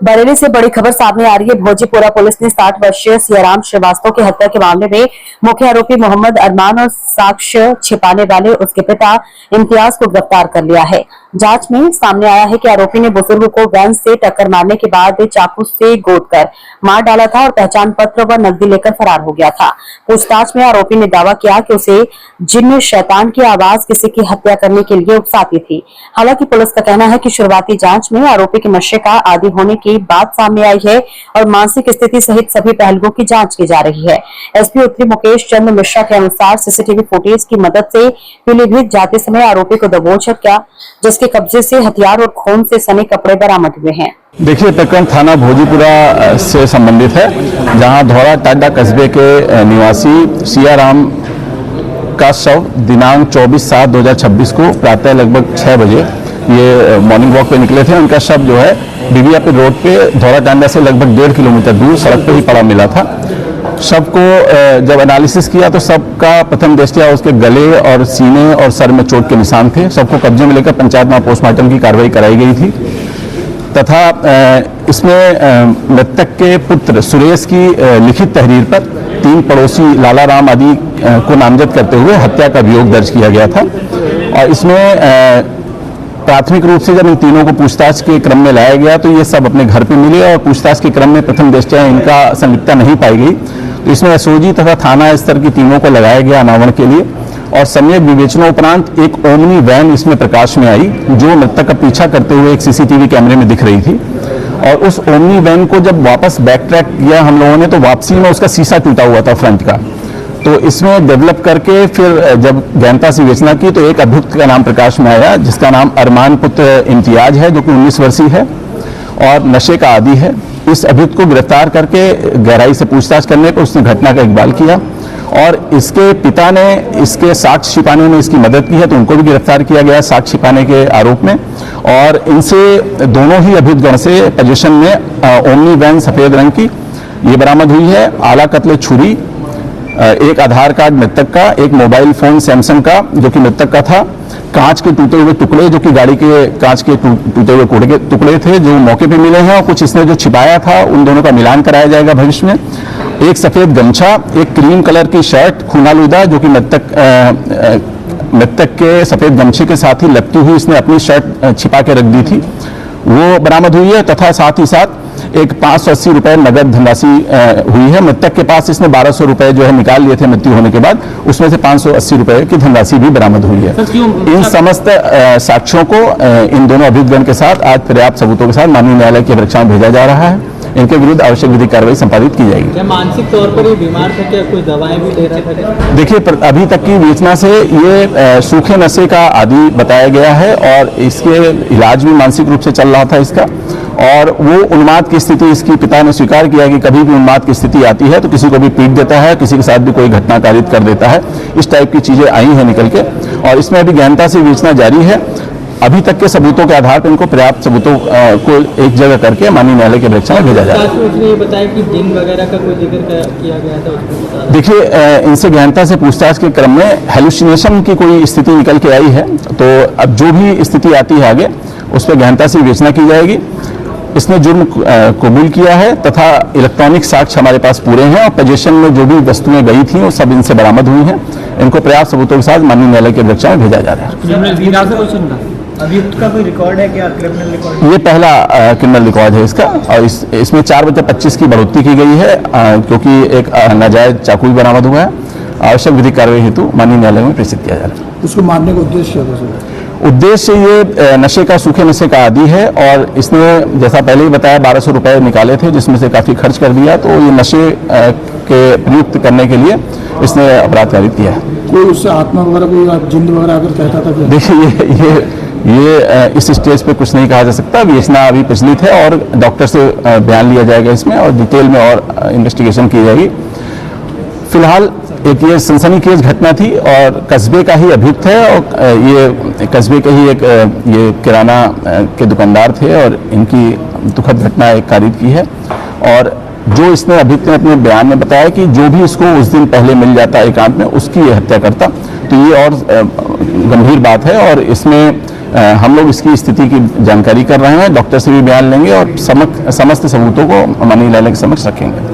बरेली से बड़ी खबर सामने आ रही है। भोजीपुरा पुलिस ने 60 वर्षीय सियाराम श्रीवास्तव की हत्या के मामले में मुख्य आरोपी मोहम्मद अरमान और साक्ष्य छिपाने वाले उसके पिता इम्तियाज को गिरफ्तार कर लिया है। जांच में सामने आया है कि आरोपी ने बुजुर्ग को वैन से टक्कर मारने के बाद चाकू से गोदकर मार डाला था और पहचान पत्र व नकदी लेकर फरार हो गया था। पूछताछ में आरोपी ने दावा किया कि उसे जिन्न शैतान की आवाज किसी की हत्या करने के लिए उकसाती थी। हालांकि पुलिस का कहना है कि शुरुआती जांच में आरोपी के नशे का आदी होने की बात सामने आई है और मानसिक स्थिति सहित सभी पहलुओं की जांच की जा रही है। एसपी उत्तरी मुकेश चंद्र मिश्रा के अनुसार सीसीटीवी फुटेज की मदद से पीलीभीत जाते समय आरोपी को दबोच किया, जिसके कब्जे से हथियार और खून से सने कपड़े बरामद हुए हैं। देखिए, प्रकरण थाना भोजीपुरा से संबंधित है, जहां धौरा टाडा कस्बे के निवासी सियाराम का शव दिनांक 24/7/2026 को प्रातः लगभग 6 बजे ये मॉर्निंग वॉक पे निकले थे। उनका शव जो है बीबीआपी रोड पे धौरा टांडा से लगभग 1.5 किलोमीटर दूर सड़क पे ही पड़ा मिला था। शव को जब एनालिसिस किया तो शव का प्रथम दृष्टया उसके गले और सीने और सर में चोट के निशान थे। शव को कब्जे में लेकर पंचायत में पोस्टमार्टम की कार्रवाई कराई गई थी तथा इसमें मृतक के पुत्र सुरेश की लिखित तहरीर पर 3 पड़ोसी लाला राम आदि को नामजद करते हुए हत्या का अभियोग दर्ज किया गया था। और इसमें प्राथमिक रूप से जब इन तीनों को पूछताछ के क्रम में लाया गया तो ये सब अपने घर पे मिले और पूछताछ के क्रम में प्रथम दृष्टया इनका संलिप्तता नहीं पाई गई। तो इसमें एसओजी तथा थाना स्तर की टीमों को लगाया गया अनावरण के लिए और सम्यक विवेचनोपरांत एक ओमनी वैन इसमें प्रकाश में आई, जो मृतक का पीछा करते हुए एक सीसीटीवी कैमरे में दिख रही थी। और उस ओमनी वैन को जब वापस बैक ट्रैक किया हम लोगों ने तो वापसी में उसका शीशा टूटा हुआ था फ्रंट का। तो इसमें डेवलप करके फिर जब गहनता से विवेचना की तो एक अभियुक्त का नाम प्रकाश में आया, जिसका नाम अरमान पुत्र इम्तियाज है, जो कि 19 वर्षीय है और नशे का आदी है। इस अभियुक्त को गिरफ्तार करके गहराई से पूछताछ करने पर उसने घटना का इकबाल किया और इसके पिता ने इसके साक्ष्य छिपाने में इसकी मदद की है, तो उनको भी गिरफ्तार किया गया साक्ष्य छिपाने के आरोप में। और इनसे दोनों ही अभियुक्तगण से पोजीशन में ओमनी वैन सफेद रंग की ये बरामद हुई है, आला कत्ले छुरी, एक आधार कार्ड मृतक का, एक मोबाइल फोन सैमसंग का जो कि मृतक का था, कांच के टूटे हुए टुकड़े जो कि गाड़ी के कांच के टूटे हुए टुकड़े थे जो मौके पे मिले हैं और कुछ इसने जो छिपाया था उन दोनों का मिलान कराया जाएगा भविष्य में। एक सफेद गमछा, एक क्रीम कलर की शर्ट खूनालुदा जो कि मृतक के सफेद गमछे के साथ ही लपटी हुई इसने अपनी शर्ट छिपा के रख दी थी, वो बरामद हुई है तथा साथ ही साथ एक 580 रुपए नगद धनराशि हुई है। मृतक के पास इसने 1200 रुपए जो है निकाल लिए थे मृत्यु होने के बाद, उसमें से 580 रुपए की धनराशि भी बरामद हुई है। इन समस्त साक्ष्यों को इन दोनों अभियुक्तगण के साथ आज पर्याप्त सबूतों के साथ माननीय न्यायालय की अपेक्षा में भेजा जा रहा है। इनके विरुद्ध आवश्यक विधिक कार्रवाई संपादित की जाएगी। क्या मानसिक तौर पर ये बीमार था, क्या कोई दवाएं भी ले रहा था? देखिए, अभी तक की विवेचना से ये सूखे नशे का आदी बताया गया है और इसके इलाज भी मानसिक रूप से चल रहा था इसका, और वो उन्माद की स्थिति इसकी पिता ने स्वीकार किया कि कभी भी उन्माद की स्थिति आती है तो किसी को भी पीट देता है, किसी के साथ भी कोई घटना कारित कर देता है। इस टाइप की चीजें आई हैं निकल के और इसमें अभी गहनता से विवेचना जारी है। अभी तक के सबूतों के आधार पर इनको पर्याप्त सबूतों को एक जगह करके माननीय न्यायालय के परीक्षा में भेजा जाए। ये बताया कि दिन वगैरह का कोई जिक्र किया गया था? देखिए, इनसे गहनता से पूछताछ के क्रम में हेलुसिनेशन की कोई स्थिति निकल के आई है, तो अब जो भी स्थिति आती है आगे उस पर गहनता से विवेचना की जाएगी। इसने जुर्म कबूल किया है तथा इलेक्ट्रॉनिक साक्ष्य हमारे पास पूरे हैं और पोजीशन में जो भी वस्तुएं गई थी वो सब इनसे बरामद हुई हैं। इनको पर्याप्त सबूतों के साथ माननीय न्यायालय के परीक्षा में भेजा जा रहा है। अभियुक्त का कोई रिकॉर्ड है क्या, क्रिमिनल रिकॉर्ड? ये पहला क्रिमिनल रिकॉर्ड है इसका और इसमें 4/25 की बढ़ोतरी की गई है क्योंकि एक नाजायज चाकू भी बरामद हुआ है। आवश्यक विधिक कार्रवाई हेतु माननीय न्यायालय में प्रेषित किया जा रहा है। उसको मारने का उद्देश्य उद्देश्य ये नशे का सूखे नशे का आदी है और इसने जैसा पहले ही बताया 1200 रुपए निकाले थे जिसमें से काफी खर्च कर दिया, तो ये नशे के प्रयुक्त करने के लिए इसने अपराध कारित किया है। कोई उससे आत्मा वगैरह कोई जिंद वगैरह अगर कहता था? देखिए, ये इस स्टेज पे कुछ नहीं कहा जा सकता। विवेचना अभी प्रचलित है और डॉक्टर से बयान लिया जाएगा इसमें और डिटेल में और इन्वेस्टिगेशन की जाएगी। फिलहाल एक ये सनसनीखेज घटना थी और कस्बे का ही अभियुक्त है और ये कस्बे के ही एक ये किराना के दुकानदार थे और इनकी दुखद घटना एक कारित की है। और जो इसने अभियुक्त ने अपने बयान में बताया कि जो भी इसको उस दिन पहले मिल जाता एकांत में उसकी ये हत्या करता, तो ये और गंभीर बात है और इसमें हम लोग इसकी स्थिति की जानकारी कर रहे हैं, डॉक्टर से भी बयान लेंगे और समस्त सबूतों को मनी लैला के समक्ष रखेंगे।